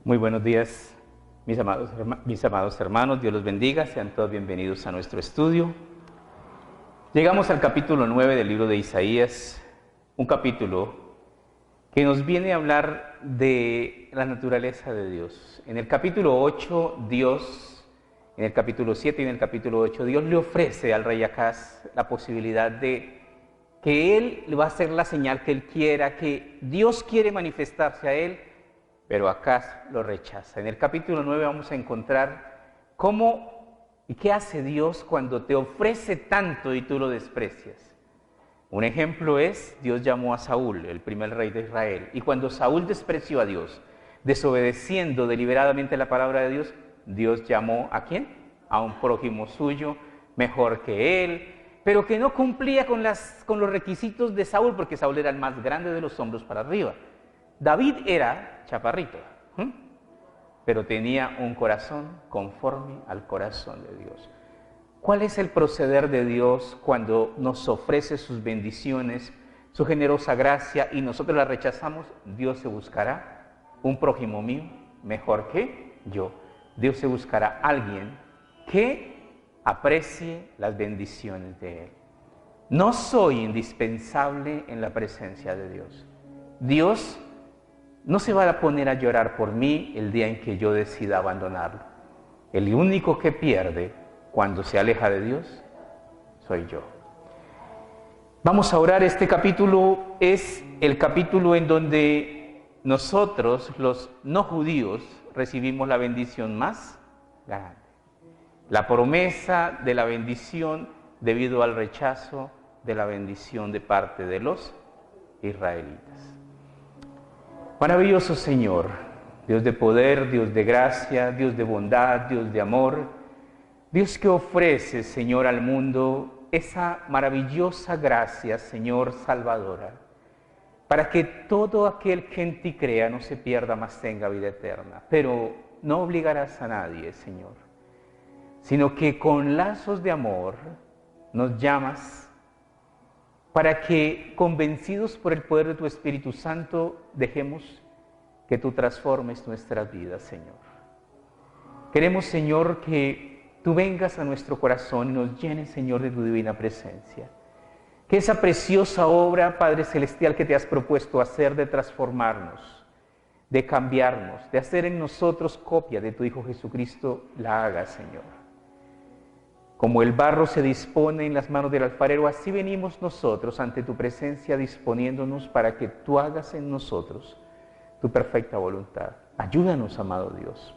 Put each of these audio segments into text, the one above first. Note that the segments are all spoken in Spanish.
Muy buenos días, mis amados hermanos, Dios los bendiga, sean todos bienvenidos a nuestro estudio. Llegamos al capítulo 9 del libro de Isaías, un capítulo que nos viene a hablar de la naturaleza de Dios. En el capítulo 8, en el capítulo 7 y en el capítulo 8, Dios le ofrece al rey Acaz la posibilidad de que él le va a hacer la señal que él quiera, que Dios quiere manifestarse a él, pero Acaz lo rechaza. En el capítulo 9 vamos a encontrar cómo y qué hace Dios cuando te ofrece tanto y tú lo desprecias. Un ejemplo es, Dios llamó a Saúl, el primer rey de Israel, y cuando Saúl despreció a Dios, desobedeciendo deliberadamente la palabra de Dios, Dios llamó ¿a quién? A un prójimo suyo, mejor que él, pero que no cumplía con los requisitos de Saúl, porque Saúl era el más grande de los hombros para arriba. David era chaparrito, pero tenía un corazón conforme al corazón de Dios. ¿Cuál es el proceder de Dios cuando nos ofrece sus bendiciones, su generosa gracia y nosotros la rechazamos? Dios se buscará un prójimo mío mejor que yo. Dios se buscará a alguien que aprecie las bendiciones de Él. No soy indispensable en la presencia de Dios. Dios no se va a poner a llorar por mí el día en que yo decida abandonarlo. El único que pierde cuando se aleja de Dios soy yo. Vamos a orar. Este capítulo es el capítulo en donde nosotros, los no judíos, recibimos la bendición más grande. La promesa de la bendición debido al rechazo de la bendición de parte de los israelitas. Maravilloso Señor, Dios de poder, Dios de gracia, Dios de bondad, Dios de amor, Dios que ofrece, Señor, al mundo esa maravillosa gracia, Señor, salvadora, para que todo aquel que en ti crea no se pierda, mas tenga vida eterna. Pero no obligarás a nadie, Señor, sino que con lazos de amor nos llamas para que, convencidos por el poder de tu Espíritu Santo, dejemos que tú transformes nuestras vidas, Señor. Queremos, Señor, que tú vengas a nuestro corazón y nos llenes, Señor, de tu divina presencia. Que esa preciosa obra, Padre Celestial, que te has propuesto hacer de transformarnos, de cambiarnos, de hacer en nosotros copia de tu Hijo Jesucristo, la hagas, Señor. Como el barro se dispone en las manos del alfarero, así venimos nosotros ante tu presencia disponiéndonos para que tú hagas en nosotros tu perfecta voluntad. Ayúdanos, amado Dios,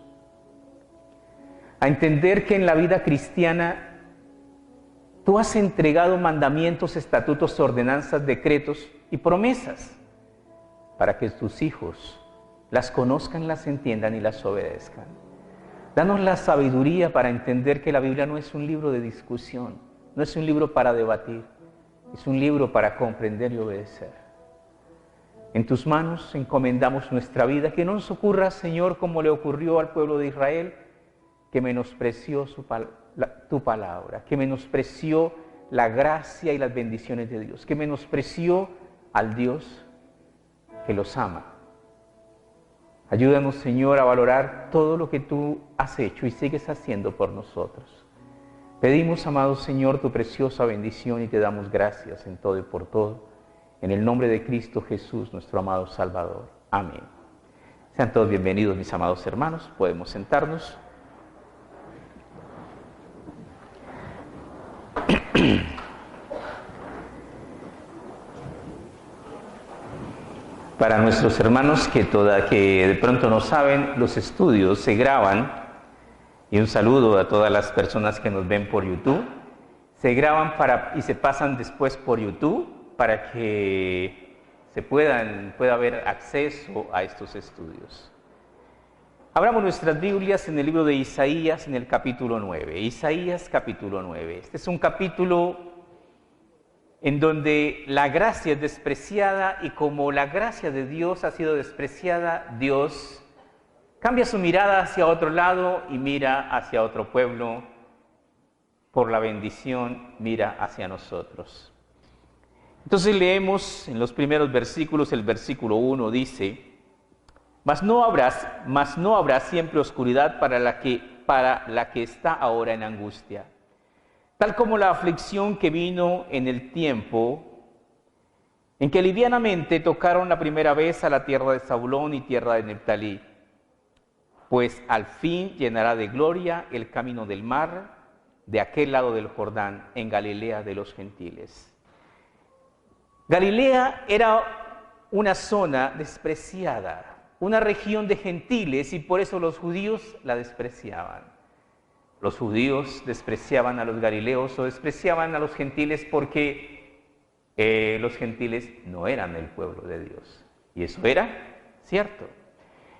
a entender que en la vida cristiana tú has entregado mandamientos, estatutos, ordenanzas, decretos y promesas para que tus hijos las conozcan, las entiendan y las obedezcan. Danos la sabiduría para entender que la Biblia no es un libro de discusión, no es un libro para debatir, es un libro para comprender y obedecer. En tus manos encomendamos nuestra vida, que no nos ocurra, Señor, como le ocurrió al pueblo de Israel, que menospreció tu palabra, que menospreció la gracia y las bendiciones de Dios, que menospreció al Dios que los ama. Ayúdanos, Señor, a valorar todo lo que tú has hecho y sigues haciendo por nosotros. Pedimos, amado Señor, tu preciosa bendición y te damos gracias en todo y por todo. En el nombre de Cristo Jesús, nuestro amado Salvador. Amén. Sean todos bienvenidos, mis amados hermanos. Podemos sentarnos. Para nuestros hermanos que de pronto no saben, los estudios se graban, y un saludo a todas las personas que nos ven por YouTube, se graban y se pasan después por YouTube para que pueda haber acceso a estos estudios. Abramos nuestras Biblias en el libro de Isaías, en el capítulo 9. Isaías capítulo 9. Este es un capítulo en donde la gracia es despreciada, y como la gracia de Dios ha sido despreciada, Dios cambia su mirada hacia otro lado y mira hacia otro pueblo. Por la bendición mira hacia nosotros. Entonces leemos en los primeros versículos, el versículo 1 dice: mas no habrá siempre oscuridad para la que está ahora en angustia. Tal como la aflicción que vino en el tiempo en que livianamente tocaron la primera vez a la tierra de Zabulón y tierra de Neftalí, pues al fin llenará de gloria el camino del mar, de aquel lado del Jordán, en Galilea de los gentiles. Galilea era una zona despreciada, una región de gentiles, y por eso los judíos la despreciaban. Los judíos despreciaban a los galileos o despreciaban a los gentiles porque los gentiles no eran el pueblo de Dios. Y eso era cierto.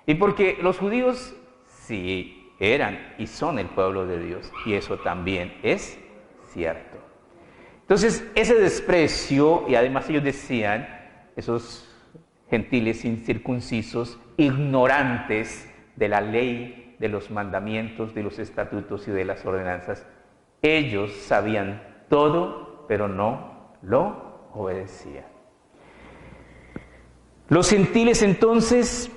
Y porque los judíos sí eran y son el pueblo de Dios. Y eso también es cierto. Entonces, ese desprecio, y además ellos decían, esos gentiles incircuncisos, ignorantes de la ley, de los mandamientos, de los estatutos y de las ordenanzas, ellos sabían todo, pero no lo obedecían. Los gentiles entonces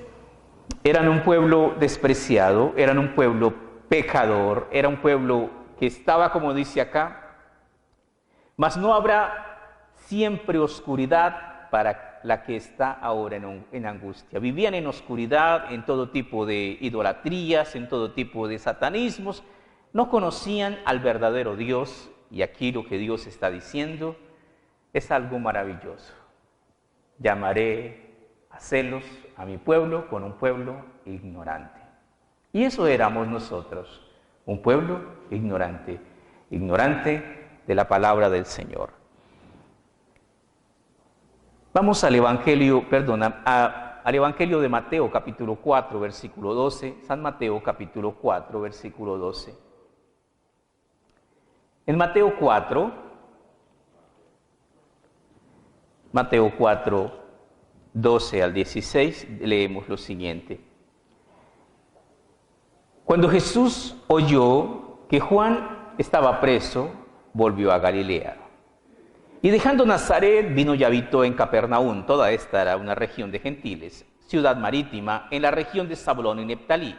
eran un pueblo despreciado, eran un pueblo pecador, era un pueblo que estaba, como dice acá, mas no habrá siempre oscuridad para la que está ahora en angustia. Vivían en oscuridad, en todo tipo de idolatrías, en todo tipo de satanismos, no conocían al verdadero Dios, y aquí lo que Dios está diciendo es algo maravilloso. Llamaré a celos a mi pueblo con un pueblo ignorante. Y eso éramos nosotros, un pueblo ignorante, ignorante de la palabra del Señor. Vamos al Evangelio de Mateo capítulo 4, versículo 12, San Mateo capítulo 4, versículo 12. En Mateo 4, 12 al 16, leemos lo siguiente. Cuando Jesús oyó que Juan estaba preso, volvió a Galilea. Y dejando Nazaret, vino y habitó en Capernaum. Toda esta era una región de gentiles, ciudad marítima, en la región de Zabulón y Neftalí,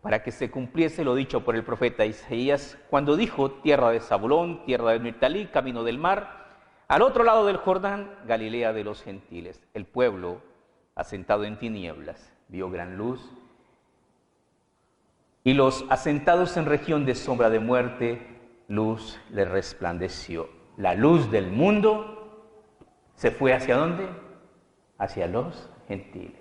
para que se cumpliese lo dicho por el profeta Isaías, cuando dijo: tierra de Zabulón, tierra de Neftalí, camino del mar, al otro lado del Jordán, Galilea de los gentiles. El pueblo, asentado en tinieblas, vio gran luz, y los asentados en región de sombra de muerte, luz les resplandeció. La luz del mundo se fue ¿hacia dónde? Hacia los gentiles.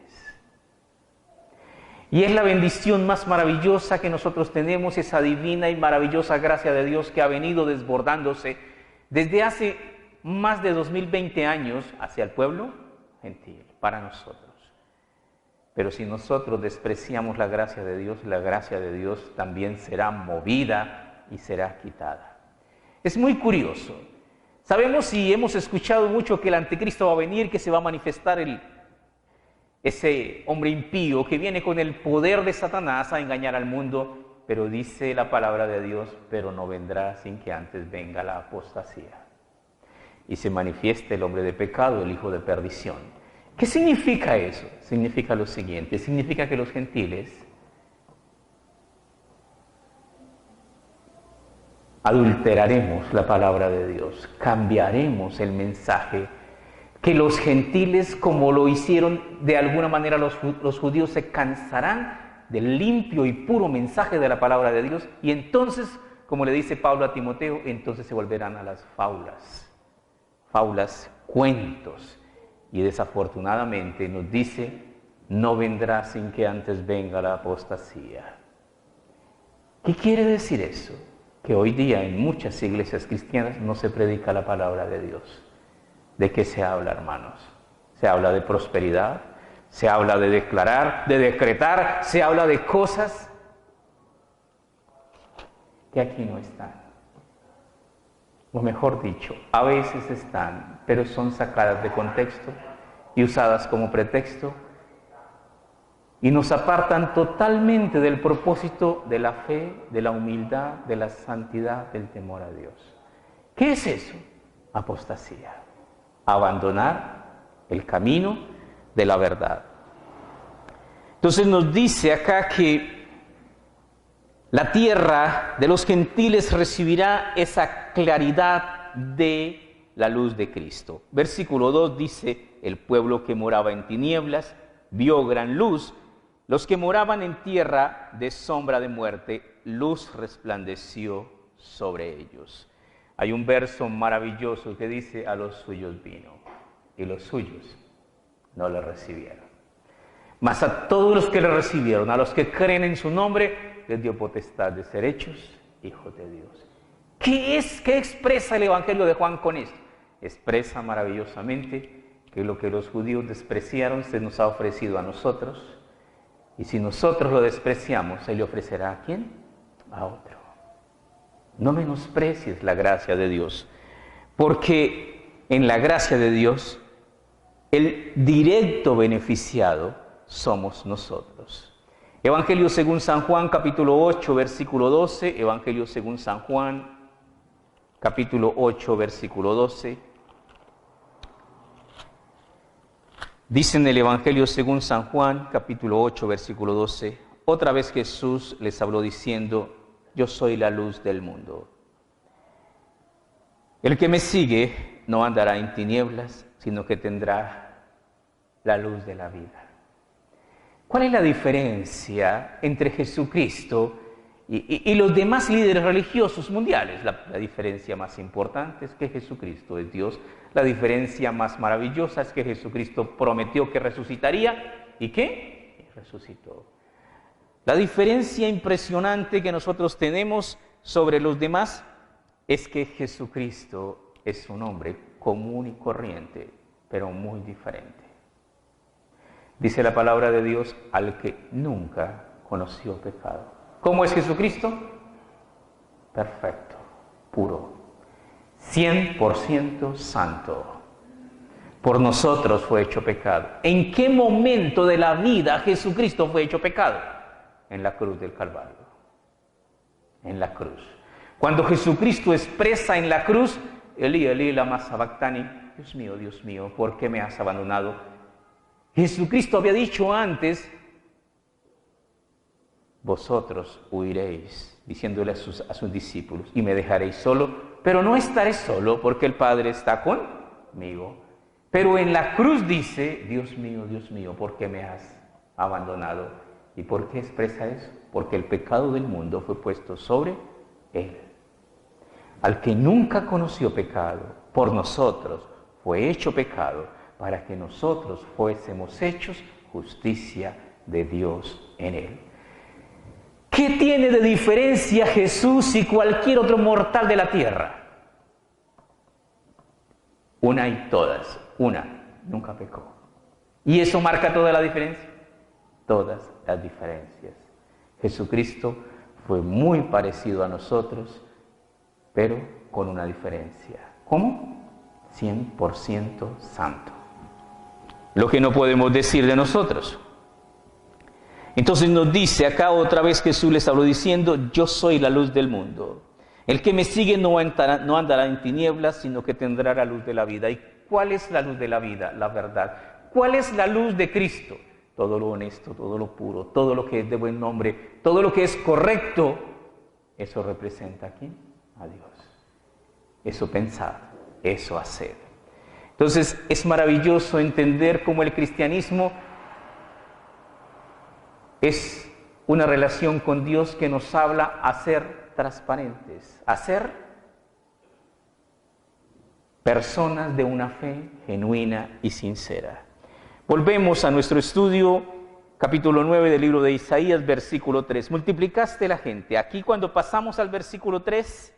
Y es la bendición más maravillosa que nosotros tenemos, esa divina y maravillosa gracia de Dios que ha venido desbordándose desde hace más de 2020 años hacia el pueblo gentil, para nosotros. Pero si nosotros despreciamos la gracia de Dios también será movida y será quitada. Es muy curioso. Sabemos y hemos escuchado mucho que el anticristo va a venir, que se va a manifestar ese hombre impío que viene con el poder de Satanás a engañar al mundo, pero dice la palabra de Dios, pero no vendrá sin que antes venga la apostasía y se manifieste el hombre de pecado, el hijo de perdición. ¿Qué significa eso? Significa lo siguiente, significa que los gentiles adulteraremos la palabra de Dios, cambiaremos el mensaje, que los gentiles, como lo hicieron de alguna manera los judíos, se cansarán del limpio y puro mensaje de la palabra de Dios, y entonces, como le dice Pablo a Timoteo, entonces se volverán a las fábulas, cuentos, y desafortunadamente nos dice: no vendrá sin que antes venga la apostasía. ¿Qué quiere decir eso? Que hoy día en muchas iglesias cristianas no se predica la palabra de Dios. ¿De qué se habla, hermanos? Se habla de prosperidad, se habla de declarar, de decretar, se habla de cosas que aquí no están. O mejor dicho, a veces están, pero son sacadas de contexto y usadas como pretexto y nos apartan totalmente del propósito de la fe, de la humildad, de la santidad, del temor a Dios. ¿Qué es eso? Apostasía. Abandonar el camino de la verdad. Entonces nos dice acá que la tierra de los gentiles recibirá esa claridad de la luz de Cristo. Versículo 2 dice, el pueblo que moraba en tinieblas vio gran luz, los que moraban en tierra de sombra de muerte, luz resplandeció sobre ellos. Hay un verso maravilloso que dice, a los suyos vino, y los suyos no le recibieron. Mas a todos los que le recibieron, a los que creen en su nombre, les dio potestad de ser hechos hijos de Dios. ¿Qué expresa el Evangelio de Juan con esto? Expresa maravillosamente que lo que los judíos despreciaron se nos ha ofrecido a nosotros, y si nosotros lo despreciamos, se le ofrecerá ¿a quién? A otro. No menosprecies la gracia de Dios, porque en la gracia de Dios, el directo beneficiado somos nosotros. Evangelio según San Juan, capítulo 8, versículo 12. Evangelio según San Juan, capítulo 8, versículo 12. Dice en el Evangelio según San Juan, capítulo 8, versículo 12, otra vez Jesús les habló diciendo, yo soy la luz del mundo. El que me sigue no andará en tinieblas, sino que tendrá la luz de la vida. ¿Cuál es la diferencia entre Jesucristo y los demás líderes religiosos mundiales? La diferencia más importante es que Jesucristo es Dios. La diferencia más maravillosa es que Jesucristo prometió que resucitaría. ¿Y qué? Y resucitó. La diferencia impresionante que nosotros tenemos sobre los demás es que Jesucristo es un hombre común y corriente, pero muy diferente. Dice la palabra de Dios, al que nunca conoció pecado. ¿Cómo es Jesucristo? Perfecto, puro, 100% santo. Por nosotros fue hecho pecado. ¿En qué momento de la vida Jesucristo fue hecho pecado? En la cruz del Calvario. En la cruz. Cuando Jesucristo expresa en la cruz, Elí, Elí, lama sabactani, Dios mío, ¿por qué me has abandonado? Jesucristo había dicho antes, vosotros huiréis, diciéndole a sus discípulos, y me dejaréis solo, pero no estaré solo porque el Padre está conmigo. Pero en la cruz dice, Dios mío, ¿por qué me has abandonado? ¿Y por qué expresa eso? Porque el pecado del mundo fue puesto sobre Él. Al que nunca conoció pecado, por nosotros fue hecho pecado, para que nosotros fuésemos hechos justicia de Dios en Él. ¿Qué tiene de diferencia Jesús y cualquier otro mortal de la tierra? Una y todas, nunca pecó. ¿Y eso marca toda la diferencia? Todas las diferencias. Jesucristo fue muy parecido a nosotros, pero con una diferencia. ¿Cómo? 100% santo. Lo que no podemos decir de nosotros. Entonces nos dice acá otra vez Jesús les habló diciendo, yo soy la luz del mundo. El que me sigue no andará en tinieblas, sino que tendrá la luz de la vida. ¿Y cuál es la luz de la vida? La verdad. ¿Cuál es la luz de Cristo? Todo lo honesto, todo lo puro, todo lo que es de buen nombre, todo lo que es correcto. Eso representa ¿a quién? A Dios. Eso pensar, eso hacer. Entonces es maravilloso entender cómo el cristianismo es una relación con Dios que nos habla a ser transparentes, a ser personas de una fe genuina y sincera. Volvemos a nuestro estudio, capítulo 9 del libro de Isaías, versículo 3. Multiplicaste la gente. Aquí cuando pasamos al versículo 3,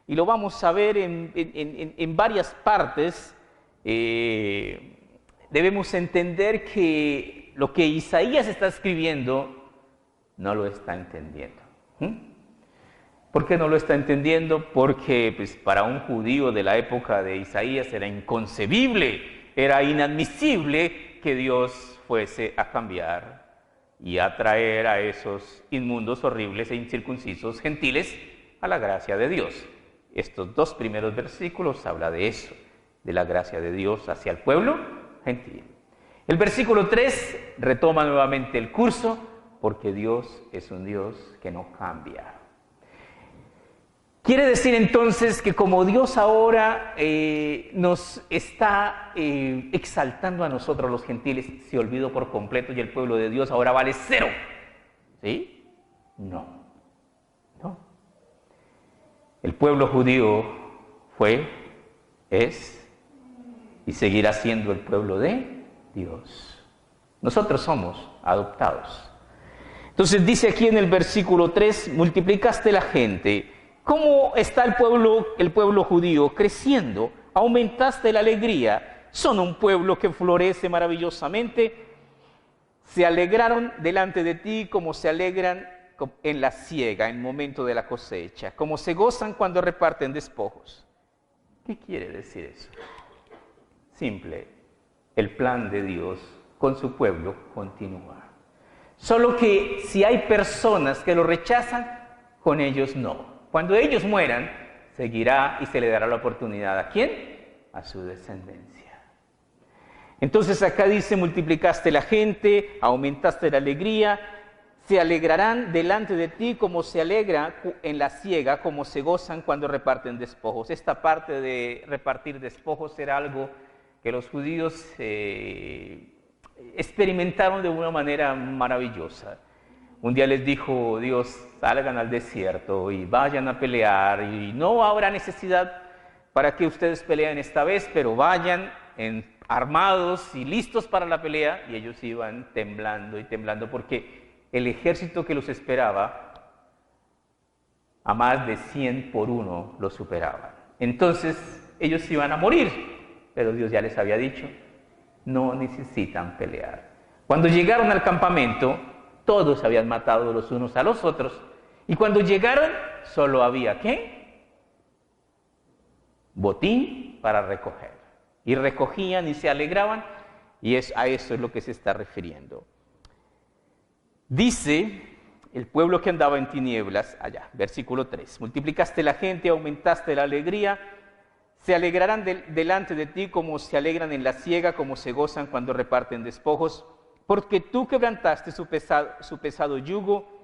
y lo vamos a ver en varias partes, debemos entender que lo que Isaías está escribiendo no lo está entendiendo. ¿Por qué no lo está entendiendo? Porque pues, para un judío de la época de Isaías era inconcebible, era inadmisible que Dios fuese a cambiar y a traer a esos inmundos, horribles e incircuncisos gentiles a la gracia de Dios. Estos dos primeros versículos hablan de eso, de la gracia de Dios hacia el pueblo gentil. El versículo 3 retoma nuevamente el curso, porque Dios es un Dios que no cambia. Quiere decir entonces que como Dios ahora nos está exaltando a nosotros los gentiles, se olvidó por completo y el pueblo de Dios ahora vale cero. ¿Sí? No. El pueblo judío fue, es y seguirá siendo el pueblo de Dios. Nosotros somos adoptados. Entonces dice aquí en el versículo 3, multiplicaste la gente. ¿Cómo está el pueblo judío creciendo? Aumentaste la alegría. Son un pueblo que florece maravillosamente. Se alegraron delante de ti como se alegran en la siega, en el momento de la cosecha, como se gozan cuando reparten despojos. ¿Qué quiere decir eso? Simple, el plan de Dios con su pueblo continúa. Solo que si hay personas que lo rechazan, con ellos no. Cuando ellos mueran, seguirá y se le dará la oportunidad. ¿A quién? A su descendencia. Entonces acá dice, multiplicaste la gente, aumentaste la alegría, se alegrarán delante de ti como se alegra en la siega, como se gozan cuando reparten despojos. Esta parte de repartir despojos era algo que los judíos experimentaron de una manera maravillosa. Un día les dijo Dios, salgan al desierto y vayan a pelear, y no habrá necesidad para que ustedes peleen esta vez, pero vayan armados y listos para la pelea. Y ellos iban temblando y temblando porque el ejército que los esperaba, a más de 100 por 1 los superaba. Entonces ellos iban a morir, pero Dios ya les había dicho, no necesitan pelear. Cuando llegaron al campamento, todos se habían matado los unos a los otros, y cuando llegaron, solo había, ¿qué? Botín para recoger. Y recogían y se alegraban, y a eso es lo que se está refiriendo. Dice el pueblo que andaba en tinieblas, allá, versículo 3, multiplicaste la gente, aumentaste la alegría, se alegrarán delante de ti como se alegran en la siega, como se gozan cuando reparten despojos, porque tú quebrantaste su pesado yugo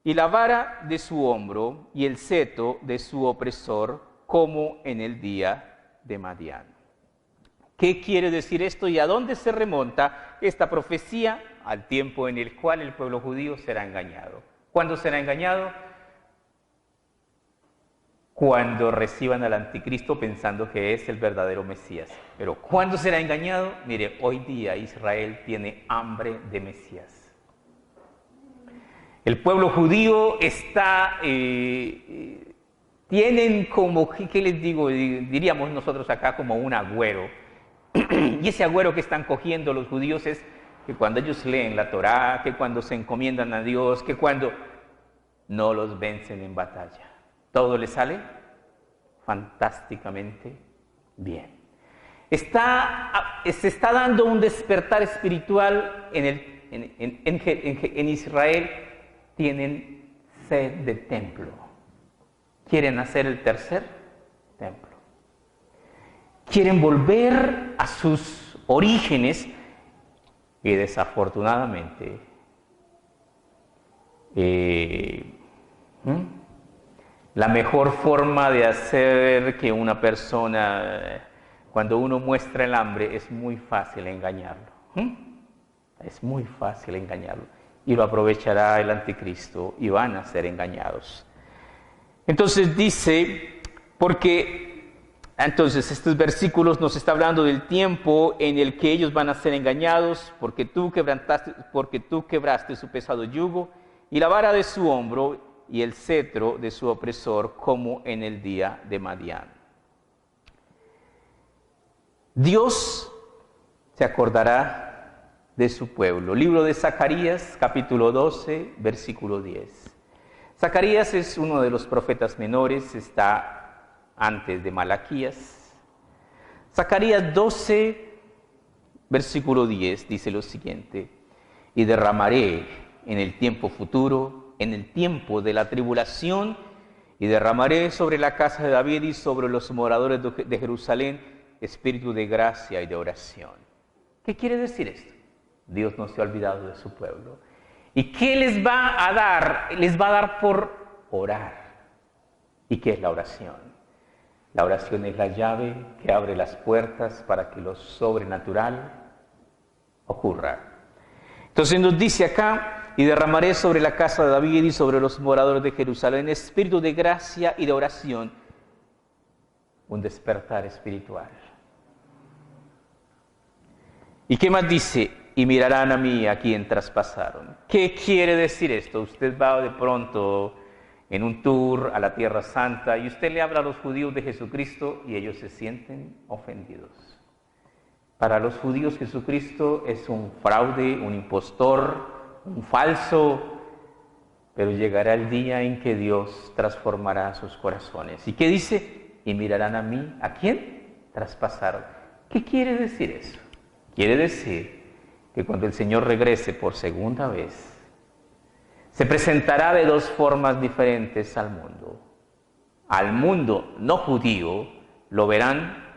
y la vara de su hombro y el cetro de su opresor, como en el día de Madián. ¿Qué quiere decir esto y a dónde se remonta esta profecía? Al tiempo en el cual el pueblo judío será engañado. ¿Cuándo será engañado? Cuando reciban al anticristo pensando que es el verdadero Mesías. Pero ¿cuándo será engañado? Mire, hoy día Israel tiene hambre de Mesías. El pueblo judío está, tienen como, ¿qué les digo? Diríamos nosotros acá como un agüero. Y ese agüero que están cogiendo los judíos es que cuando ellos leen la Torá, que cuando se encomiendan a Dios, que cuando no los vencen en batalla. Todo les sale fantásticamente bien. Se está dando un despertar espiritual en Israel. Tienen sed de templo. Quieren hacer el tercer templo. Quieren volver a sus orígenes y desafortunadamente la mejor forma de hacer que una persona, cuando uno muestra el hambre, es muy fácil engañarlo. Es muy fácil engañarlo. Y lo aprovechará el anticristo y van a ser engañados. Entonces dice, entonces estos versículos nos está hablando del tiempo en el que ellos van a ser engañados, porque tú quebraste su pesado yugo y la vara de su hombro y el cetro de su opresor, como en el día de Madián. Dios se acordará de su pueblo. Libro de Zacarías, capítulo 12, versículo 10. Zacarías es uno de los profetas menores, está antes de Malaquías. Zacarías 12, versículo 10, dice lo siguiente: y derramaré en el tiempo futuro, en el tiempo de la tribulación, y derramaré sobre la casa de David y sobre los moradores de Jerusalén espíritu de gracia y de oración. ¿Qué quiere decir esto? Dios no se ha olvidado de su pueblo. ¿Y qué les va a dar? Les va a dar por orar. ¿Y qué es la oración? La oración es la llave que abre las puertas para que lo sobrenatural ocurra. Entonces nos dice acá, y derramaré sobre la casa de David y sobre los moradores de Jerusalén espíritu de gracia y de oración, un despertar espiritual. ¿Y qué más dice? Y mirarán a mí a quien traspasaron. ¿Qué quiere decir esto? Usted va de pronto en un tour a la Tierra Santa y usted le habla a los judíos de Jesucristo y ellos se sienten ofendidos. Para los judíos Jesucristo es un fraude, un impostor, un falso, pero llegará el día en que Dios transformará sus corazones. ¿Y qué dice? Y mirarán a mí, ¿a quién? Traspasaron. ¿Qué quiere decir eso? Quiere decir que cuando el Señor regrese por segunda vez, se presentará de dos formas diferentes al mundo. Al mundo no judío lo verán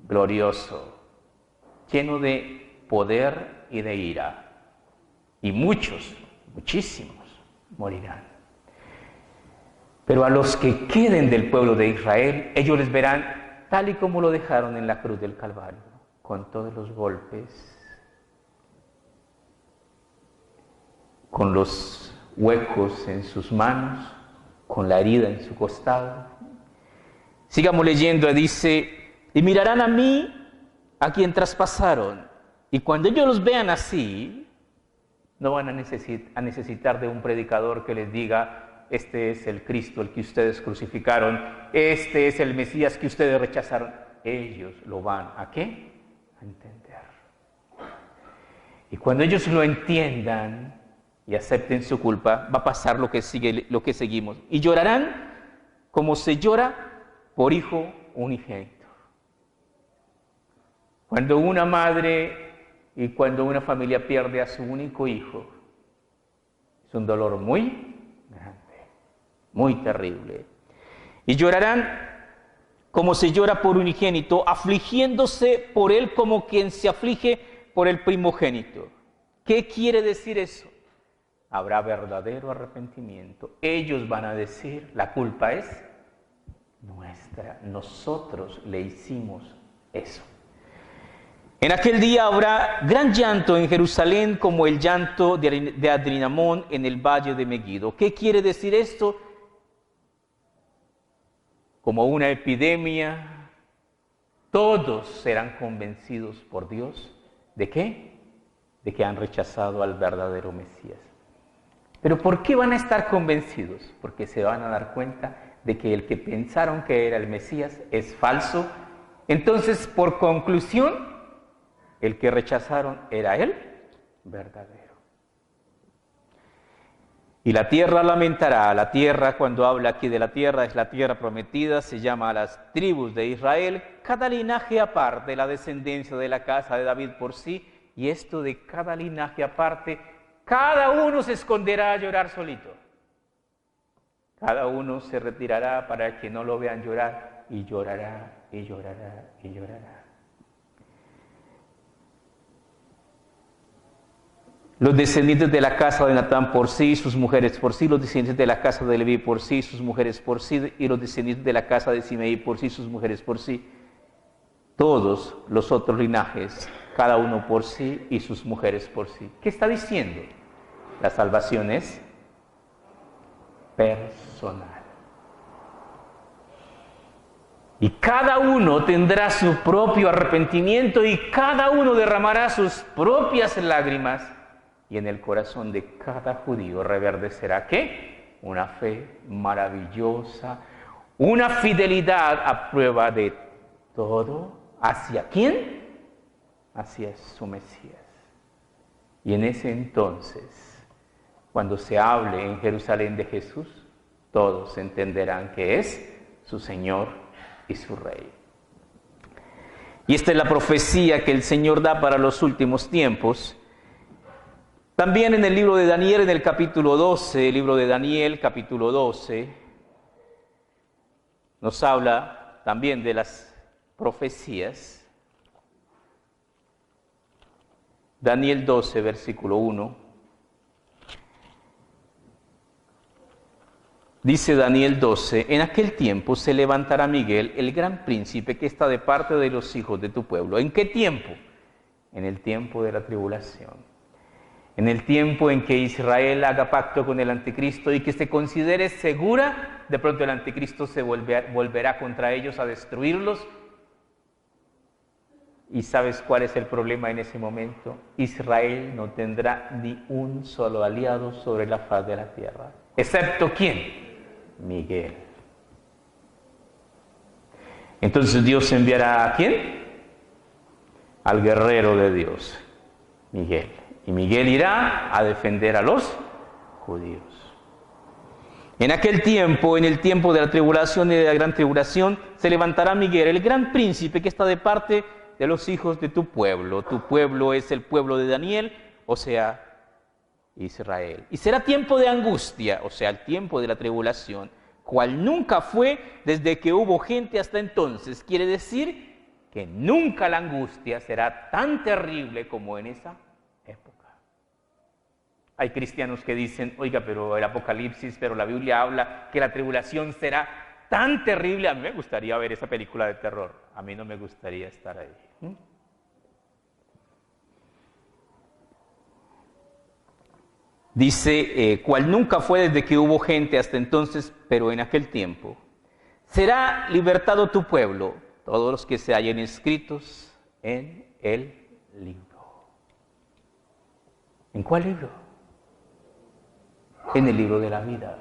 glorioso, lleno de poder y de ira. Y muchos, muchísimos, morirán. Pero a los que queden del pueblo de Israel, ellos les verán tal y como lo dejaron en la cruz del Calvario, con todos los golpes, con los huecos en sus manos, con la herida en su costado. Sigamos leyendo, dice, y mirarán a mí, a quien traspasaron, y cuando ellos los vean así, no van a necesitar de un predicador que les diga, este es el Cristo, el que ustedes crucificaron, este es el Mesías que ustedes rechazaron. Ellos lo van, ¿a qué? A entender. Y cuando ellos lo entiendan y acepten su culpa, va a pasar lo que seguimos. Y llorarán como se llora por hijo unigénito. Cuando una madre y cuando una familia pierde a su único hijo, es un dolor muy grande, muy terrible. Y llorarán como se llora por unigénito, afligiéndose por él como quien se aflige por el primogénito. ¿Qué quiere decir eso? Habrá verdadero arrepentimiento. Ellos van a decir, la culpa es nuestra, nosotros le hicimos eso. En aquel día habrá gran llanto en Jerusalén como el llanto de Adrinamón en el valle de Megiddo. ¿Qué quiere decir esto? Como una epidemia, todos serán convencidos por Dios. ¿De qué? De que han rechazado al verdadero Mesías. ¿Pero por qué van a estar convencidos? Porque se van a dar cuenta de que el que pensaron que era el Mesías es falso. Entonces, por conclusión, el que rechazaron era él verdadero. Y la tierra lamentará. La tierra, cuando habla aquí de la tierra, es la tierra prometida, se llama a las tribus de Israel, cada linaje aparte, la descendencia de la casa de David por sí, y esto de cada linaje aparte, cada uno se esconderá a llorar solito. Cada uno se retirará para que no lo vean llorar, y llorará, y llorará, y llorará. Los descendientes de la casa de Natán por sí, sus mujeres por sí, los descendientes de la casa de Leví por sí, sus mujeres por sí, y los descendientes de la casa de Simeí por sí, sus mujeres por sí. Todos los otros linajes, cada uno por sí y sus mujeres por sí. ¿Qué está diciendo? La salvación es personal. Y cada uno tendrá su propio arrepentimiento y cada uno derramará sus propias lágrimas. Y en el corazón de cada judío reverdecerá ¿qué? Una fe maravillosa, una fidelidad a prueba de todo. ¿Hacia quién? Hacia su Mesías. Y en ese entonces, cuando se hable en Jerusalén de Jesús, todos entenderán que es su Señor y su Rey. Y esta es la profecía que el Señor da para los últimos tiempos. También en el libro de Daniel, en el capítulo 12, el libro de Daniel, capítulo 12, nos habla también de las profecías. Daniel 12, versículo 1. Dice Daniel 12, en aquel tiempo se levantará Miguel, el gran príncipe que está de parte de los hijos de tu pueblo. ¿En qué tiempo? En el tiempo de la tribulación. En el tiempo en que Israel haga pacto con el anticristo y que se considere segura, de pronto el anticristo se volverá contra ellos a destruirlos. ¿Y sabes cuál es el problema en ese momento? Israel no tendrá ni un solo aliado sobre la faz de la tierra. ¿Excepto quién? Miguel. Entonces Dios enviará ¿a quién? Al guerrero de Dios, Miguel. Y Miguel irá a defender a los judíos. En aquel tiempo, en el tiempo de la tribulación y de la gran tribulación, se levantará Miguel, el gran príncipe que está de parte de los hijos de tu pueblo. Tu pueblo es el pueblo de Daniel, o sea, Israel. Y será tiempo de angustia, o sea, el tiempo de la tribulación, cual nunca fue desde que hubo gente hasta entonces. Quiere decir que nunca la angustia será tan terrible como en esa época. Hay cristianos que dicen, oiga, pero el Apocalipsis, pero la Biblia habla que la tribulación será tan terrible. A mí me gustaría ver esa película de terror. A mí no me gustaría estar ahí. Dice, cual nunca fue desde que hubo gente hasta entonces, pero en aquel tiempo. Será libertado tu pueblo, todos los que se hallen inscritos en el libro. ¿En cuál libro? En el libro de la vida.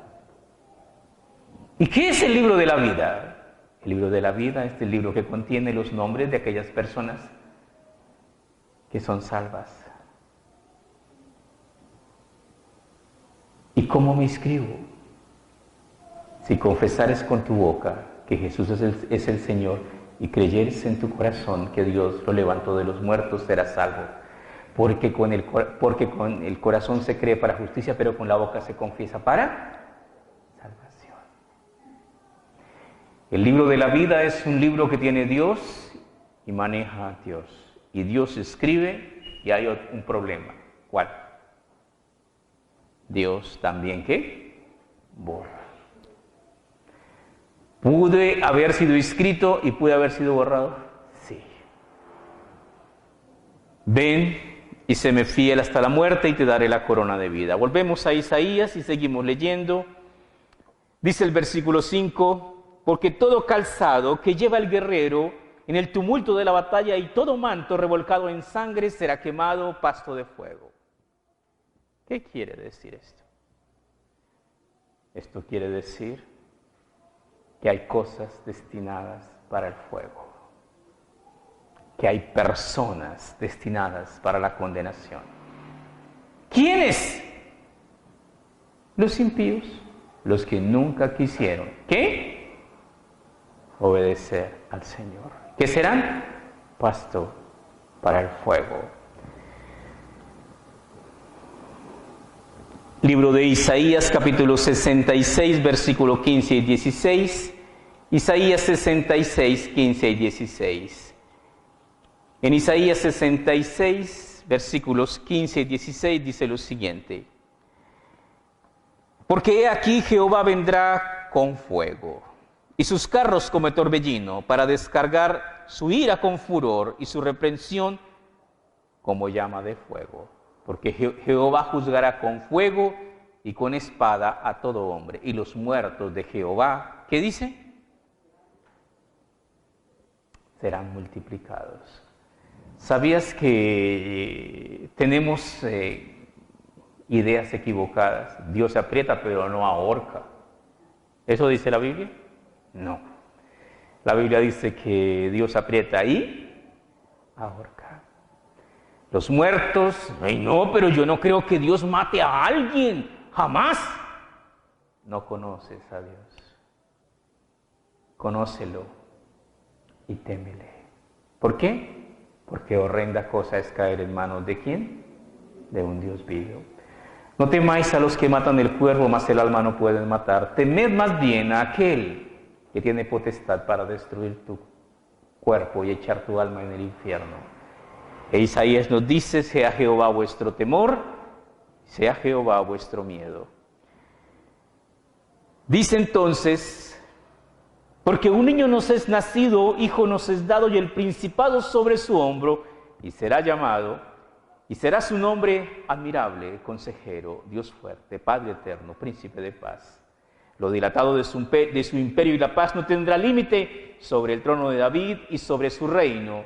¿Y qué es el libro de la vida? El libro de la vida es el libro que contiene los nombres de aquellas personas que son salvas. ¿Y cómo me inscribo? Si confesares con tu boca que Jesús es el Señor y creyeres en tu corazón que Dios lo levantó de los muertos, serás salvo. Porque con el corazón se cree para justicia, pero con la boca se confiesa para salvación. El libro de la vida es un libro que tiene Dios y maneja a Dios. Y Dios escribe y hay un problema. ¿Cuál? Dios también, ¿qué? Borra. ¿Pude haber sido escrito y pude haber sido borrado? Sí. Ven y séme fiel hasta la muerte y te daré la corona de vida. Volvemos a Isaías y seguimos leyendo. Dice el versículo 5, porque todo calzado que lleva el guerrero en el tumulto de la batalla y todo manto revolcado en sangre será quemado pasto de fuego. ¿Qué quiere decir esto? Esto quiere decir que hay cosas destinadas para el fuego, que hay personas destinadas para la condenación. ¿Quiénes? Los impíos, los que nunca quisieron, ¿qué? Obedecer al Señor. ¿Qué serán? Pasto para el fuego. Libro de Isaías, capítulo 66, versículo 15 y 16. Isaías 66, 15 y 16. En Isaías 66, versículos 15 y 16 dice lo siguiente. Porque he aquí Jehová vendrá con fuego, y sus carros como torbellino, para descargar su ira con furor y su reprensión como llama de fuego. Porque Jehová juzgará con fuego y con espada a todo hombre. Y los muertos de Jehová, ¿qué dice? Serán multiplicados. ¿Sabías que tenemos ideas equivocadas? Dios aprieta pero no ahorca. ¿Eso dice la Biblia? No. La Biblia dice que Dios aprieta y ahorca. Los muertos, ay no, pero yo no creo que Dios mate a alguien, jamás. No conoces a Dios. Conócelo y témele. ¿Por qué? Porque horrenda cosa es caer en manos ¿de quién? De un Dios vivo. No temáis a los que matan el cuerpo, mas el alma no pueden matar. Temed más bien a aquel que tiene potestad para destruir tu cuerpo y echar tu alma en el infierno. E Isaías nos dice, sea Jehová vuestro temor, sea Jehová vuestro miedo. Dice entonces, porque un niño nos es nacido, hijo nos es dado, y el principado sobre su hombro, y será llamado, y será su nombre admirable, consejero, Dios fuerte, Padre eterno, príncipe de paz. Lo dilatado de su imperio y la paz no tendrá límite sobre el trono de David y sobre su reino,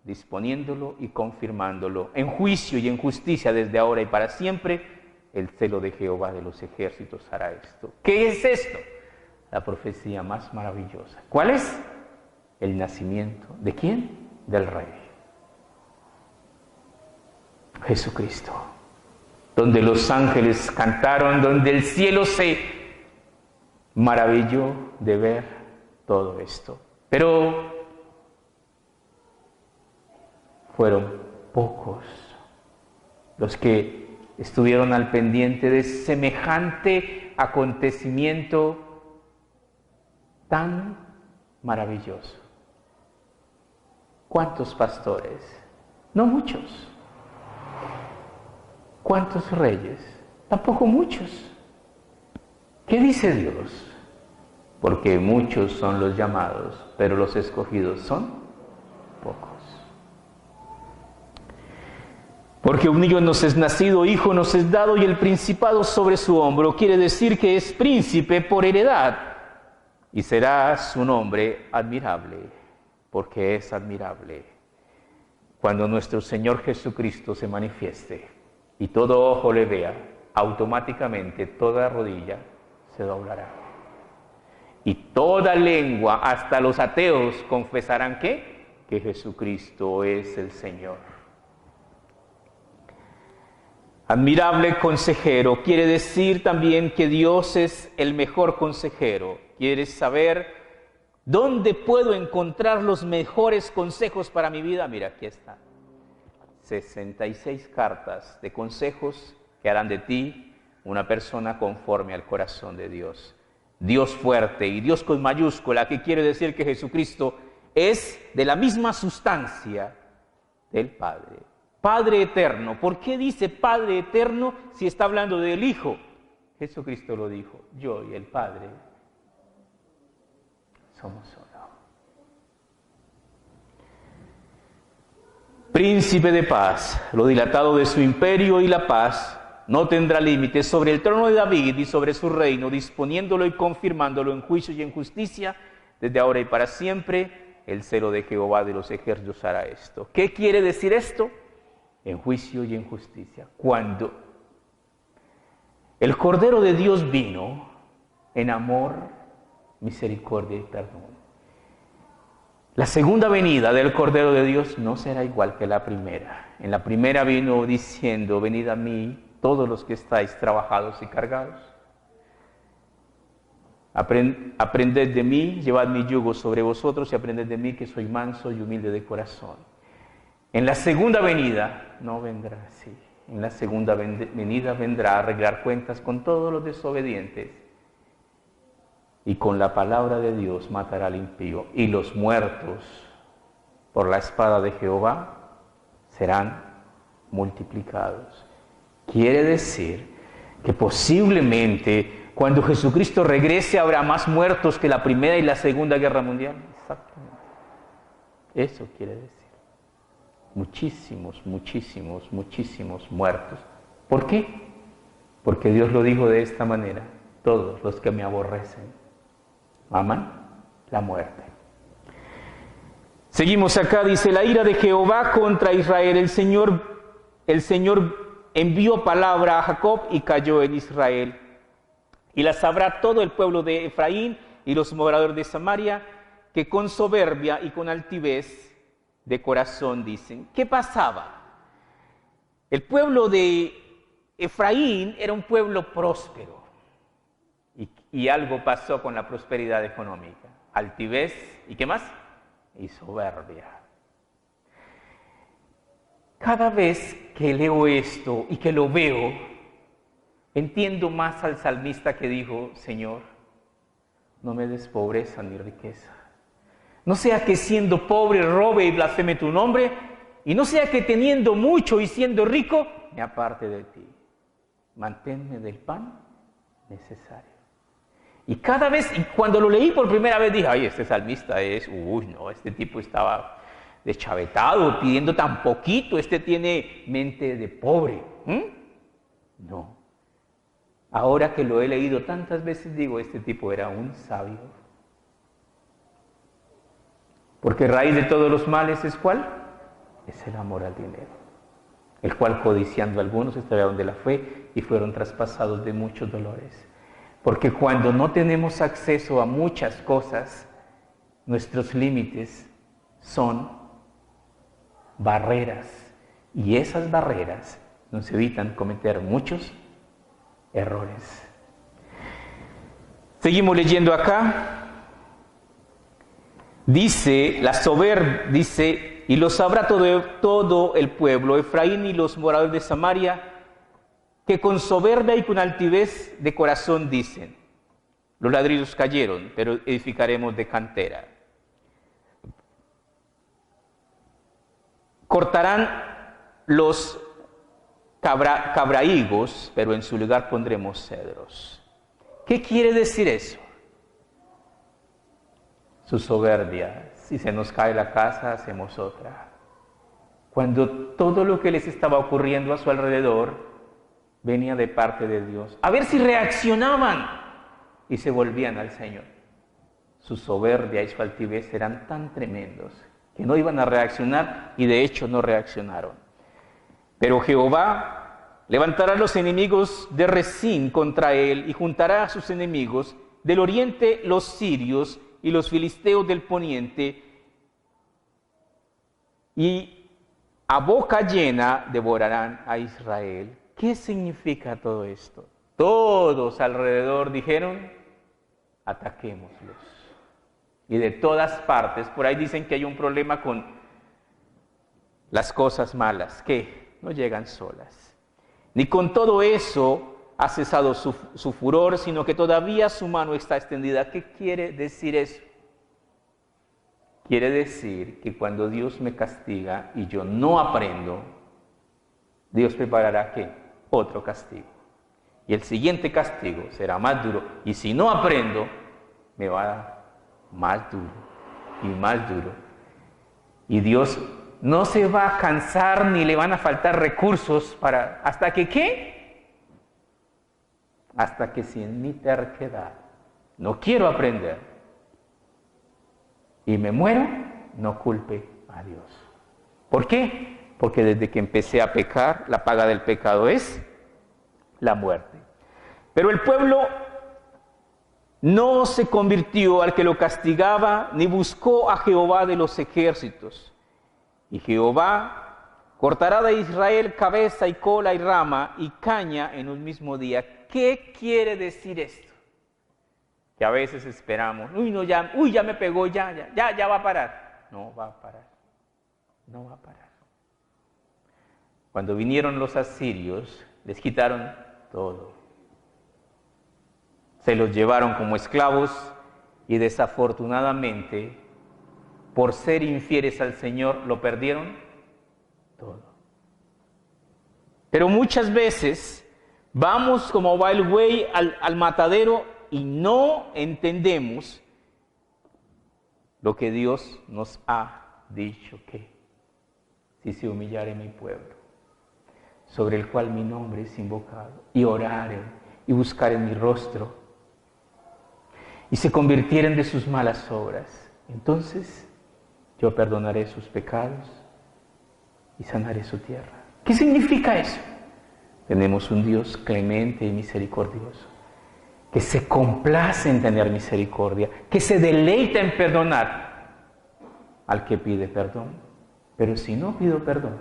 disponiéndolo y confirmándolo en juicio y en justicia desde ahora y para siempre. El celo de Jehová de los ejércitos hará esto. ¿Qué es esto? La profecía más maravillosa. ¿Cuál es? El nacimiento. ¿De quién? Del Rey. Jesucristo. Donde los ángeles cantaron, donde el cielo se maravilló de ver todo esto. Pero fueron pocos los que estuvieron al pendiente de semejante acontecimiento tan maravilloso. ¿Cuántos pastores? No muchos. ¿Cuántos reyes? Tampoco muchos. ¿Qué dice Dios? Porque muchos son los llamados, pero los escogidos son pocos. Porque un niño nos es nacido, hijo nos es dado, y el principado sobre su hombro, quiere decir que es príncipe por heredad, y será su nombre admirable, porque es admirable. Cuando nuestro Señor Jesucristo se manifieste y todo ojo le vea, automáticamente toda rodilla se doblará. Y toda lengua, hasta los ateos, confesarán que Jesucristo es el Señor. Admirable consejero quiere decir también que Dios es el mejor consejero. ¿Quieres saber dónde puedo encontrar los mejores consejos para mi vida? Mira, aquí están. 66 cartas de consejos que harán de ti una persona conforme al corazón de Dios. Dios fuerte y Dios con mayúscula, que quiere decir que Jesucristo es de la misma sustancia del Padre. Padre eterno. ¿Por qué dice Padre eterno si está hablando del Hijo? Jesucristo lo dijo, yo y el Padre somos uno. Príncipe de paz, lo dilatado de su imperio y la paz no tendrá límites sobre el trono de David y sobre su reino, disponiéndolo y confirmándolo en juicio y en justicia, desde ahora y para siempre. El celo de Jehová de los ejércitos hará esto. ¿Qué quiere decir esto? En juicio y en justicia. Cuando el Cordero de Dios vino en amor, misericordia y perdón. La segunda venida del Cordero de Dios no será igual que la primera. En la primera vino diciendo, venid a mí todos los que estáis trabajados y cargados. Aprended de mí, llevad mi yugo sobre vosotros y aprended de mí que soy manso y humilde de corazón. En la segunda venida no vendrá así. En la segunda venida vendrá a arreglar cuentas con todos los desobedientes y con la palabra de Dios matará al impío. Y los muertos por la espada de Jehová serán multiplicados. Quiere decir que posiblemente cuando Jesucristo regrese habrá más muertos que la Primera y la Segunda Guerra Mundial. Exactamente. Eso quiere decir. Muchísimos, muchísimos, muchísimos muertos. ¿Por qué? Porque Dios lo dijo de esta manera. Todos los que me aborrecen aman la muerte. Seguimos acá, dice, la ira de Jehová contra Israel. El Señor envió palabra a Jacob y cayó en Israel. Y la sabrá todo el pueblo de Efraín y los moradores de Samaria, que con soberbia y con altivez de corazón dicen. ¿Qué pasaba? El pueblo de Efraín era un pueblo próspero. Y algo pasó con la prosperidad económica. Altivez, ¿y qué más? Y soberbia. Cada vez que leo esto y que lo veo, entiendo más al salmista que dijo, Señor, no me des pobreza ni riqueza. No sea que siendo pobre robe y blasfeme tu nombre y no sea que teniendo mucho y siendo rico, me aparte de ti. Manténme del pan necesario. Y cada vez, y cuando lo leí por primera vez, dije, ay, este salmista este tipo estaba deschavetado, pidiendo tan poquito, este tiene mente de pobre. No. Ahora que lo he leído tantas veces, digo, este tipo era un sabio. Porque raíz de todos los males es ¿cuál? Es el amor al dinero, el cual codiciando algunos extraviaron de la fe y fueron traspasados de muchos dolores. Porque cuando no tenemos acceso a muchas cosas, nuestros límites son barreras. Y esas barreras nos evitan cometer muchos errores. Seguimos leyendo acá. Dice, y lo sabrá todo el pueblo, Efraín y los moradores de Samaria, que con soberbia y con altivez de corazón dicen, los ladrillos cayeron, pero edificaremos de cantera. Cortarán los cabrahigos, pero en su lugar pondremos cedros. ¿Qué quiere decir eso? Su soberbia. Si se nos cae la casa, hacemos otra. Cuando todo lo que les estaba ocurriendo a su alrededor venía de parte de Dios. A ver si reaccionaban y se volvían al Señor. Su soberbia y su altivez eran tan tremendos que no iban a reaccionar y de hecho no reaccionaron. Pero Jehová levantará a los enemigos de Rezín contra él y juntará a sus enemigos del oriente, los sirios y los filisteos del poniente, y a boca llena devorarán a Israel. ¿Qué significa todo esto? Todos alrededor dijeron, ataquémoslos. Y de todas partes, por ahí dicen que hay un problema con las cosas malas, que no llegan solas. Ni con todo eso ha cesado su furor, sino que todavía su mano está extendida. ¿Qué quiere decir eso? Quiere decir que cuando Dios me castiga y yo no aprendo, Dios preparará ¿qué? Otro castigo. Y el siguiente castigo será más duro. Y si no aprendo, me va a dar más duro y más duro. Y Dios no se va a cansar ni le van a faltar recursos para... ¿Hasta que qué? Hasta que si en mi terquedad no quiero aprender y me muero, no culpe a Dios. ¿Por qué? Porque desde que empecé a pecar, la paga del pecado es la muerte. Pero el pueblo no se convirtió al que lo castigaba, ni buscó a Jehová de los ejércitos. Y Jehová cortará de Israel cabeza y cola y rama y caña en un mismo día. ¿Qué quiere decir esto? Que a veces esperamos, ya me pegó, ya va a parar. No va a parar, no va a parar. Cuando vinieron los asirios, les quitaron todo. Se los llevaron como esclavos y desafortunadamente, por ser infieles al Señor, lo perdieron todo. Pero muchas veces vamos como va el buey al matadero y no entendemos lo que Dios nos ha dicho, que si se humillare mi pueblo, sobre el cual mi nombre es invocado, y oraren y buscaren mi rostro, y se convirtieren de sus malas obras, entonces yo perdonaré sus pecados y sanaré su tierra. ¿Qué significa eso? Tenemos un Dios clemente y misericordioso, que se complace en tener misericordia, que se deleita en perdonar al que pide perdón. Pero si no pido perdón,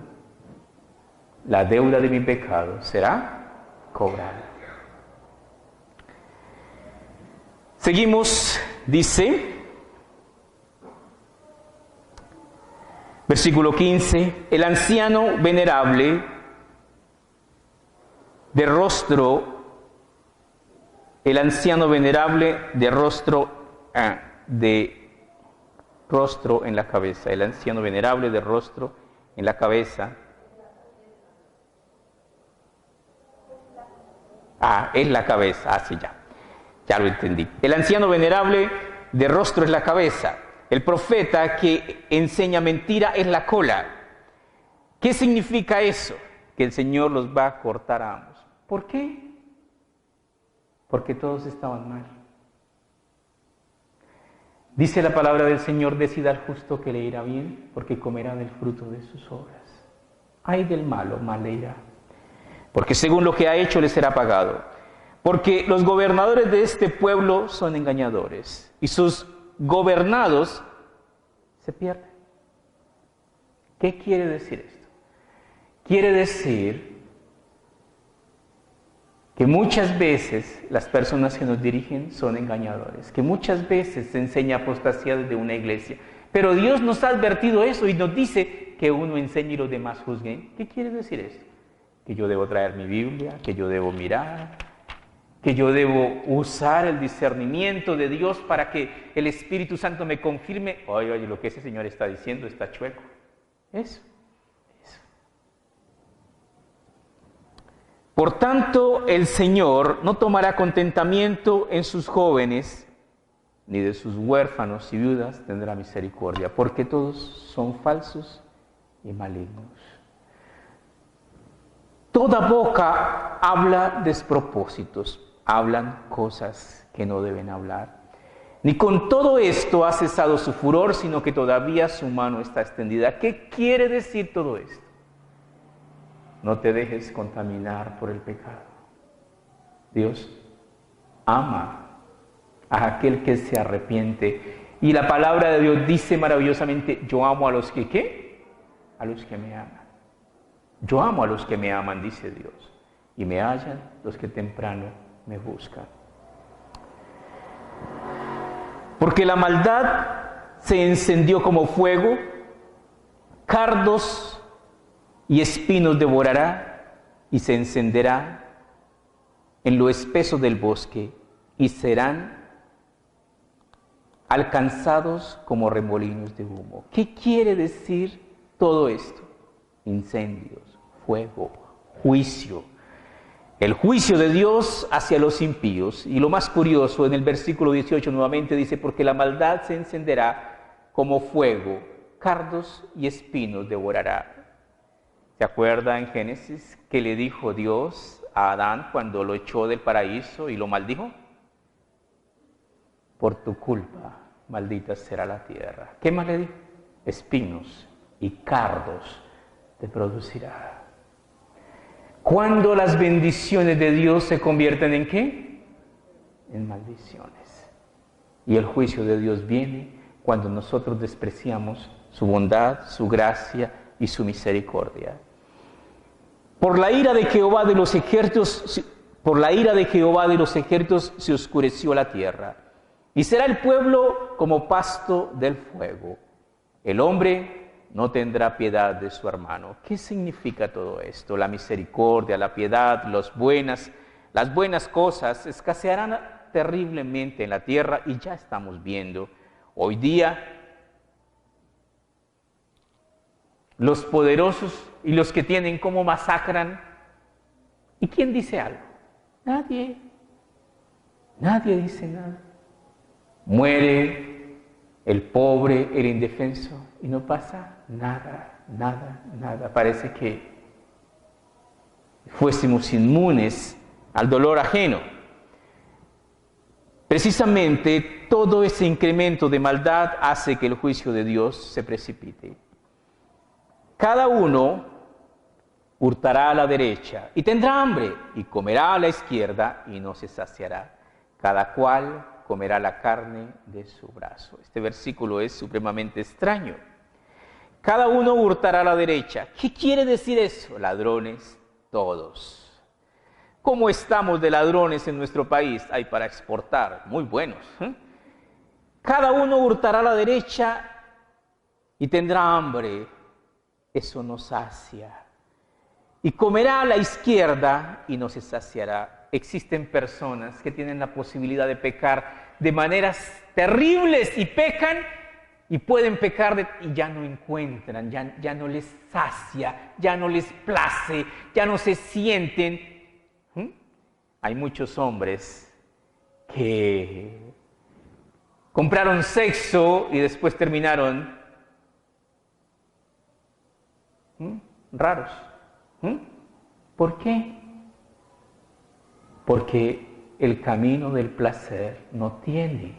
la deuda de mi pecado será cobrada. Seguimos, dice, versículo 15, el anciano venerable de rostro rostro en la cabeza, el anciano venerable de rostro en la cabeza. Es la cabeza, sí, ya lo entendí. El anciano venerable de rostro es la cabeza. El profeta que enseña mentira es la cola. ¿Qué significa eso? Que el Señor los va a cortar a ambos. ¿Por qué? Porque todos estaban mal. Dice la palabra del Señor: decida al justo que le irá bien, porque comerá del fruto de sus obras. Ay del malo, mal le irá, porque según lo que ha hecho le será pagado. Porque los gobernadores de este pueblo son engañadores, y sus gobernados se pierden. ¿Qué quiere decir esto? Quiere decir que muchas veces las personas que nos dirigen son engañadores, que muchas veces se enseña apostasía desde una iglesia, pero Dios nos ha advertido eso y nos dice que uno enseñe y los demás juzguen. ¿Qué quiere decir esto? Que yo debo traer mi Biblia, que yo debo mirar, que yo debo usar el discernimiento de Dios para que el Espíritu Santo me confirme: oye, lo que ese señor está diciendo está chueco. Eso. Por tanto, el Señor no tomará contentamiento en sus jóvenes, ni de sus huérfanos y viudas tendrá misericordia, porque todos son falsos y malignos. Toda boca habla despropósitos, hablan cosas que no deben hablar. Ni con todo esto ha cesado su furor, sino que todavía su mano está extendida. ¿Qué quiere decir todo esto? No te dejes contaminar por el pecado. Dios ama a aquel que se arrepiente. Y la palabra de Dios dice maravillosamente: yo amo a los que, ¿qué? A los que me aman. Yo amo a los que me aman, dice Dios, y me hallan los que temprano me buscan. Porque la maldad se encendió como fuego, cardos y espinos devorará, y se encenderá en lo espeso del bosque, y serán alcanzados como remolinos de humo. ¿Qué quiere decir todo esto? Incendios, fuego, juicio. El juicio de Dios hacia los impíos. Y lo más curioso, en el versículo 18 nuevamente dice: porque la maldad se encenderá como fuego, cardos y espinos devorará. ¿Se acuerda en Génesis que le dijo Dios a Adán cuando lo echó del paraíso y lo maldijo? Por tu culpa, maldita será la tierra. ¿Qué más le dijo? Espinos y cardos te producirá. ¿Cuándo las bendiciones de Dios se convierten en qué? En maldiciones. Y el juicio de Dios viene cuando nosotros despreciamos su bondad, su gracia y su misericordia. Por la ira de Jehová de los ejércitos se oscureció la tierra, y será el pueblo como pasto del fuego. El hombre no tendrá piedad de su hermano. ¿Qué significa todo esto? La misericordia, la piedad, las buenas cosas escasearán terriblemente en la tierra, y ya estamos viendo hoy día los poderosos y los que tienen cómo masacran. ¿Y quién dice algo? Nadie. Nadie dice nada. Muere el pobre, el indefenso, y no pasa nada, nada, nada. Parece que fuésemos inmunes al dolor ajeno. Precisamente todo ese incremento de maldad hace que el juicio de Dios se precipite. Cada uno hurtará a la derecha y tendrá hambre, y comerá a la izquierda y no se saciará. Cada cual comerá la carne de su brazo. Este versículo es supremamente extraño. Cada uno hurtará a la derecha. ¿Qué quiere decir eso? Ladrones todos. ¿Cómo estamos de ladrones en nuestro país? Hay para exportar, muy buenos. Cada uno hurtará a la derecha y tendrá hambre. Eso no sacia. Y comerá a la izquierda y no se saciará. Existen personas que tienen la posibilidad de pecar de maneras terribles y pecan Y pueden pecar y ya no encuentran, ya no les sacia, ya no les place, ya no se sienten. Hay muchos hombres que compraron sexo y después terminaron raros. ¿Por qué? Porque el camino del placer no tiene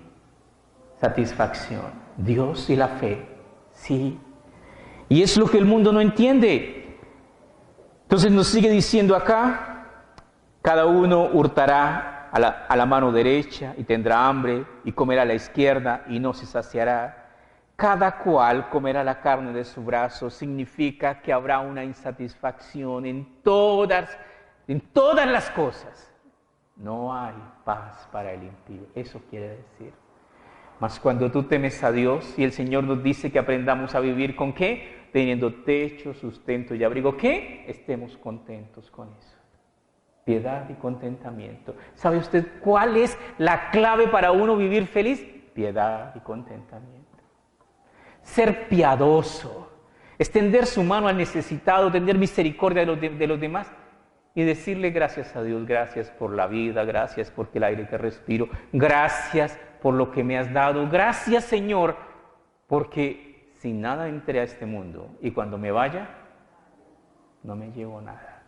satisfacción. Dios y la fe, sí. Y es lo que el mundo no entiende. Entonces nos sigue diciendo acá, cada uno hurtará a la mano derecha y tendrá hambre, y comerá a la izquierda y no se saciará. Cada cual comerá la carne de su brazo. Significa que habrá una insatisfacción en todas las cosas. No hay paz para el impío. Eso quiere decir. Mas cuando tú temes a Dios y el Señor nos dice que aprendamos a vivir ¿con qué? Teniendo techo, sustento y abrigo. ¿Qué? Estemos contentos con eso. Piedad y contentamiento. ¿Sabe usted cuál es la clave para uno vivir feliz? Piedad y contentamiento. Ser piadoso, extender su mano al necesitado, tener misericordia de los demás y decirle gracias a Dios, gracias por la vida, gracias porque el aire que respiro, gracias por lo que me has dado, gracias Señor, porque sin nada entré a este mundo y cuando me vaya no me llevo nada,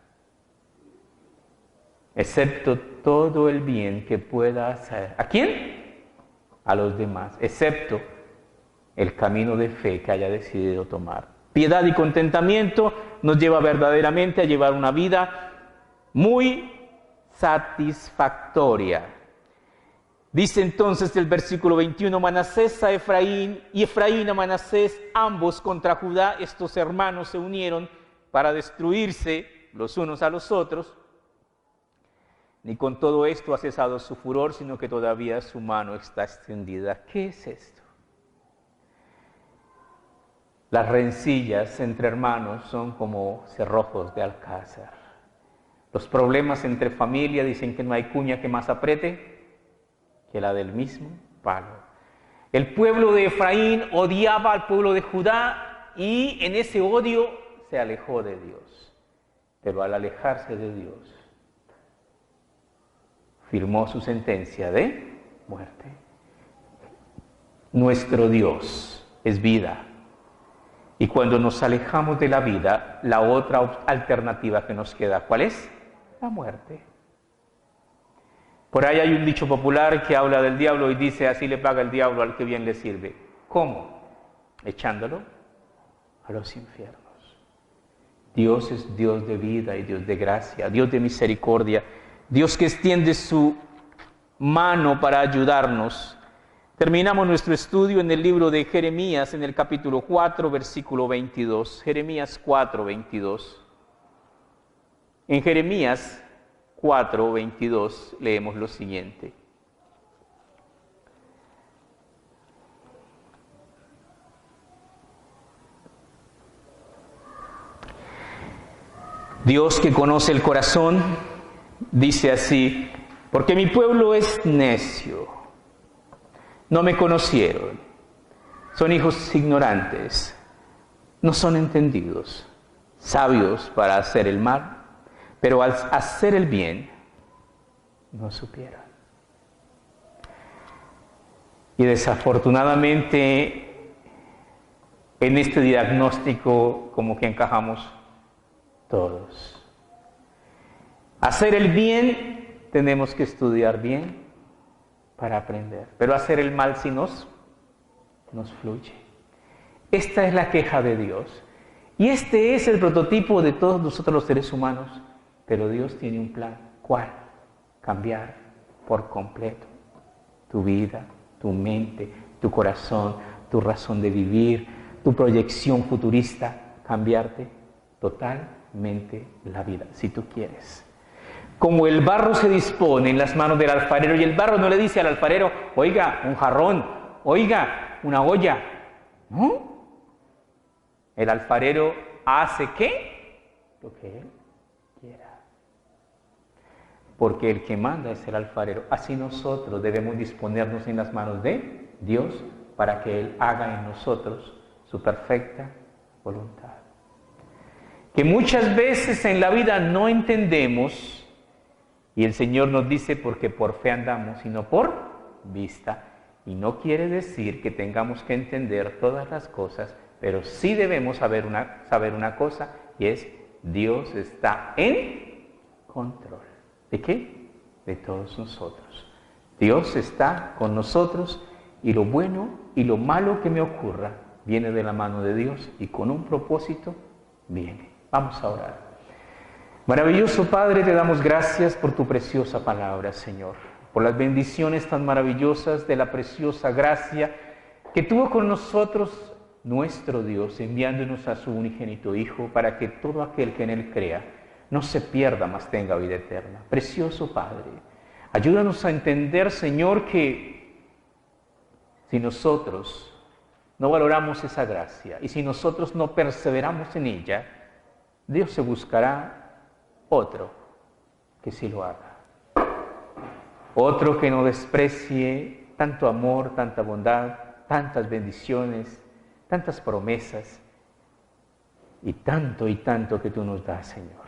excepto todo el bien que pueda hacer. ¿A quién? A los demás, excepto el camino de fe que haya decidido tomar. Piedad y contentamiento nos lleva verdaderamente a llevar una vida muy satisfactoria. Dice entonces el versículo 21, Manasés a Efraín y Efraín a Manasés, ambos contra Judá, estos hermanos se unieron para destruirse los unos a los otros. Ni con todo esto ha cesado su furor, sino que todavía su mano está extendida. ¿Qué es esto? Las rencillas entre hermanos son como cerrojos de alcázar. Los problemas entre familia dicen que no hay cuña que más apriete que la del mismo palo. El pueblo de Efraín odiaba al pueblo de Judá y en ese odio se alejó de Dios. Pero al alejarse de Dios, firmó su sentencia de muerte. Nuestro Dios es vida. Y cuando nos alejamos de la vida, la otra alternativa que nos queda, ¿cuál es? La muerte. Por ahí hay un dicho popular que habla del diablo y dice, así le paga el diablo al que bien le sirve. ¿Cómo? Echándolo a los infiernos. Dios es Dios de vida y Dios de gracia, Dios de misericordia, Dios que extiende su mano para ayudarnos. Terminamos nuestro estudio en el libro de Jeremías, en el capítulo 4, versículo 22. Jeremías 4, 22. En Jeremías 4, 22 leemos lo siguiente. Dios que conoce el corazón, dice así, porque mi pueblo es necio. No me conocieron, son hijos ignorantes, no son entendidos, sabios para hacer el mal, pero al hacer el bien, no supieron. Y desafortunadamente, en este diagnóstico como que encajamos todos. Hacer el bien, tenemos que estudiar bien, para aprender. Pero hacer el mal sí nos fluye. Esta es la queja de Dios. Y este es el prototipo de todos nosotros los seres humanos. Pero Dios tiene un plan. ¿Cuál? Cambiar por completo tu vida, tu mente, tu corazón, tu razón de vivir, tu proyección futurista. Cambiarte totalmente la vida, si tú quieres. Como el barro se dispone en las manos del alfarero y el barro no le dice al alfarero, oiga, un jarrón, oiga, una olla. ¿No? El alfarero hace ¿qué? Lo que él quiera. Porque el que manda es el alfarero. Así nosotros debemos disponernos en las manos de Dios para que Él haga en nosotros su perfecta voluntad. Que muchas veces en la vida no entendemos, y el Señor nos dice porque por fe andamos y no por vista. Y no quiere decir que tengamos que entender todas las cosas, pero sí debemos saber una cosa, y es: Dios está en control. ¿De qué? De todos nosotros. Dios está con nosotros, y lo bueno y lo malo que me ocurra viene de la mano de Dios, y con un propósito viene. Vamos a orar. Maravilloso Padre, te damos gracias por tu preciosa palabra, Señor, por las bendiciones tan maravillosas de la preciosa gracia que tuvo con nosotros nuestro Dios, enviándonos a su unigénito Hijo, para que todo aquel que en Él crea no se pierda, mas tenga vida eterna. Precioso Padre, ayúdanos a entender, Señor, que si nosotros no valoramos esa gracia y si nosotros no perseveramos en ella, Dios se buscará otro que sí lo haga. Otro que no desprecie tanto amor, tanta bondad, tantas bendiciones, tantas promesas y tanto que tú nos das, Señor.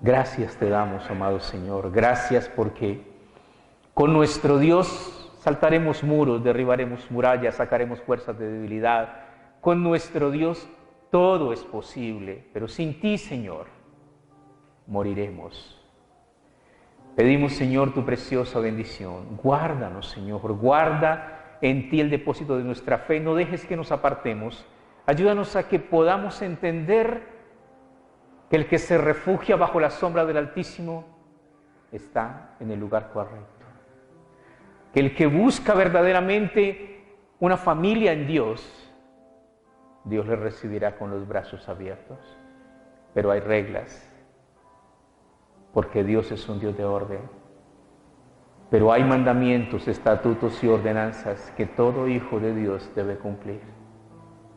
Gracias te damos, amado Señor. Gracias porque con nuestro Dios saltaremos muros, derribaremos murallas, sacaremos fuerzas de debilidad. Con nuestro Dios todo es posible, pero sin ti, Señor, moriremos. Pedimos, Señor, tu preciosa bendición. Guárdanos, Señor, guarda en ti el depósito de nuestra fe. No dejes que nos apartemos. Ayúdanos a que podamos entender que el que se refugia bajo la sombra del Altísimo está en el lugar correcto. Que el que busca verdaderamente una familia en Dios, Dios le recibirá con los brazos abiertos. Pero hay reglas, porque Dios es un Dios de orden. Pero hay mandamientos, estatutos y ordenanzas que todo hijo de Dios debe cumplir.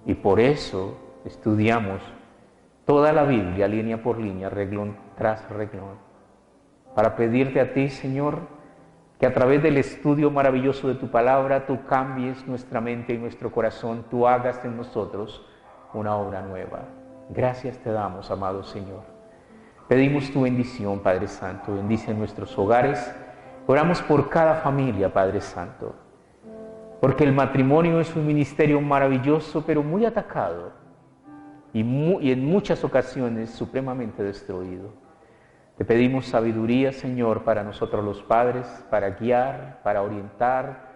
Y por eso estudiamos toda la Biblia, línea por línea, renglón tras renglón, para pedirte a ti, Señor, que a través del estudio maravilloso de tu palabra, tú cambies nuestra mente y nuestro corazón, tú hagas en nosotros una obra nueva. Gracias te damos, amado Señor. Pedimos tu bendición, Padre Santo, bendice nuestros hogares. Oramos por cada familia, Padre Santo, porque el matrimonio es un ministerio maravilloso, pero muy atacado y en muchas ocasiones supremamente destruido. Te pedimos sabiduría, Señor, para nosotros los padres, para guiar, para orientar,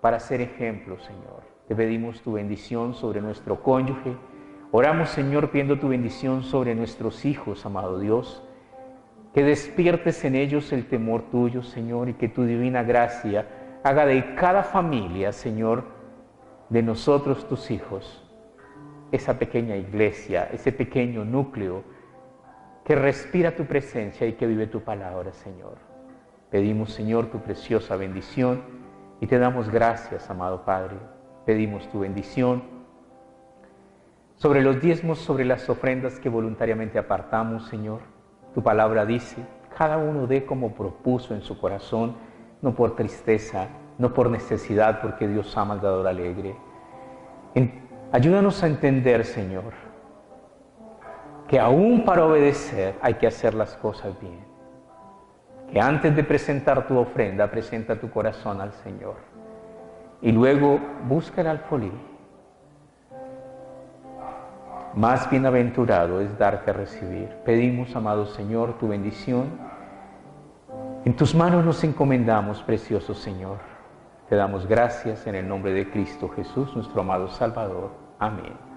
para ser ejemplo, Señor. Te pedimos tu bendición sobre nuestro cónyuge. Oramos, Señor, pidiendo tu bendición sobre nuestros hijos, amado Dios, que despiertes en ellos el temor tuyo, Señor, y que tu divina gracia haga de cada familia, Señor, de nosotros tus hijos, esa pequeña iglesia, ese pequeño núcleo que respira tu presencia y que vive tu palabra, Señor. Pedimos, Señor, tu preciosa bendición y te damos gracias, amado Padre. Pedimos tu bendición sobre los diezmos, sobre las ofrendas que voluntariamente apartamos, Señor. Tu palabra dice: cada uno dé como propuso en su corazón, no por tristeza, no por necesidad, porque Dios ama al dador alegre. Ayúdanos a entender, Señor, que aún para obedecer hay que hacer las cosas bien. Que antes de presentar tu ofrenda, presenta tu corazón al Señor. Y luego busca el alfolí. Más bienaventurado es dar que recibir. Pedimos, amado Señor, tu bendición. En tus manos nos encomendamos, precioso Señor. Te damos gracias en el nombre de Cristo Jesús, nuestro amado Salvador. Amén.